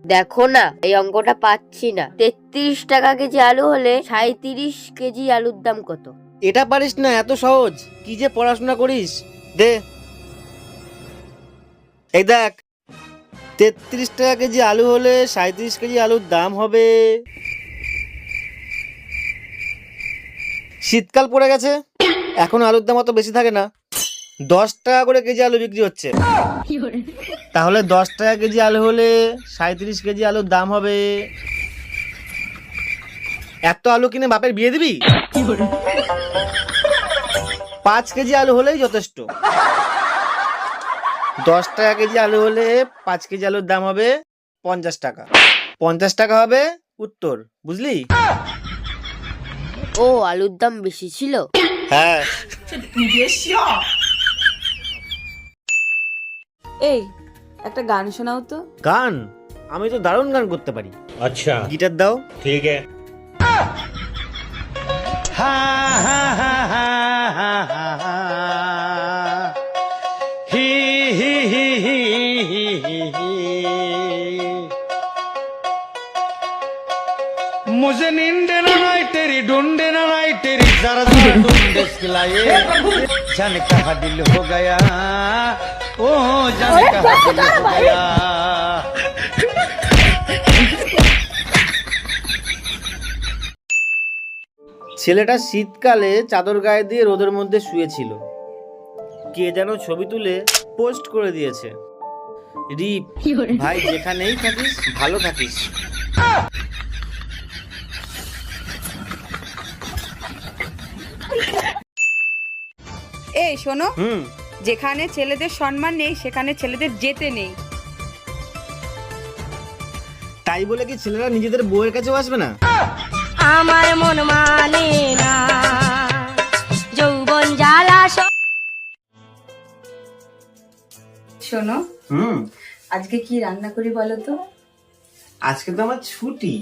দেখো না, এই অঙ্কটা পাচ্ছি না। 33 টাকা কেজি আলু হলে 37 কেজি আলুর দাম কত? এটা পারিস না? এত সহজ? কি যে পড়াশোনা করিস। দে, এই দেখ, 33 টাকা কেজি আলু হলে 37 কেজি আলুর দাম হবে। শীতকাল পড়ে গেছে, এখন আলুর দাম অত বেশি থাকে না। 10 টাকা করে কেজি আলু বিক্রি হচ্ছে। তাহলে 10 টাকা কেজি আলু হলে 37 কেজি আলুর দাম হবে। এত আলু কিনে বাপের বিয়ে দিবি? 5 কেজি আলু হলেই যথেষ্ট। 10 টাকা কেজি আলু হলে 5 কেজি আলুর দাম হবে 50 টাকা। 50 টাকা হবে উত্তর, বুঝলি? ও, আলুর দাম বেশি ছিল। হ্যাঁ। এই একটা গান শোনাও তো। গান? আমি তো দারুণ গান করতে পারি। अच्छा গিটার দাও। ठीक है। मुझे नींद ना आए तेरी ढूंढे ना आए तेरी जरा जरा ढूंढे सिलाए जाने कहा दिल हो गया ओ जाने कहा दिल हो गया। ছেলেটা শীতকালে চাদর গায়ে দিয়ে রোদের মধ্যে শুয়েছিল। কে যেন ছবি তুলে পোস্ট করে দিয়েছে। রিপ, ভাই যেখানেই থাকিস ভালো থাকিস। এই শোনো, হুম। যেখানে ছেলেদের সম্মান নেই সেখানে ছেলেদের যেতে নেই। তাই বলে কি ছেলেরা নিজেদের বউয়ের কাছেও আসবে না? আমার মন মানে না, যৌবন জ্বালা। শোনো, হুম। আজকে কি রান্না করি বলো তো? আজকে তো আমার ছুটি।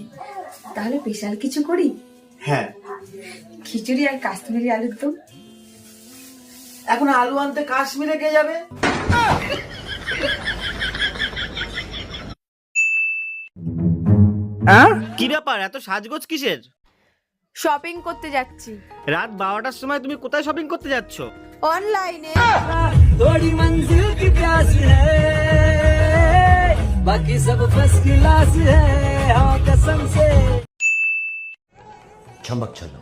তাহলে স্পেশাল কিছু করি। হ্যাঁ। খিচুড়ি আর কাশ্মীরি আলুর দম। এখন আলু আনতে কাশ্মীরে কে যাবে? কি ব্যাপার, এত সাজগোজ কিসের? শপিং করতে যাচ্ছি। রাত 12টার সময় তুমি কোথায় শপিং করতে যাচ্ছ? অনলাইনে। थोड़ी मंजिल की प्यास है बाकी सब फर्स्ट क्लास है हाँ कसम से चमक चलो।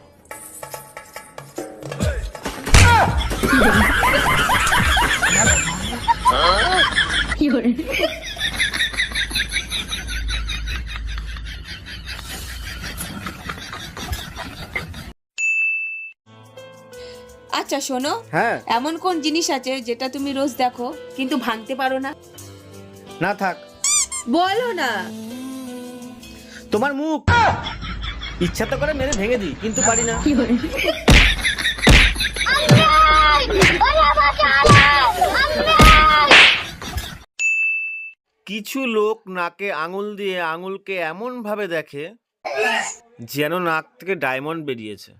আচ্ছা শোনো, হ্যাঁ। এমন কোন জিনিস আছে যেটা তুমি রোজ দেখো কিন্তু ভাঙতে পারো না? না থাক। বলো না। তোমার মুখ। ইচ্ছা তো করে মেরে ভেঙে দিই, কিন্তু পারি না। কিছু লোক নাকে আঙুল দিয়ে আঙুলকে এমন ভাবে দেখে যেন নাক থেকে ডায়মন্ড বেরিয়েছে।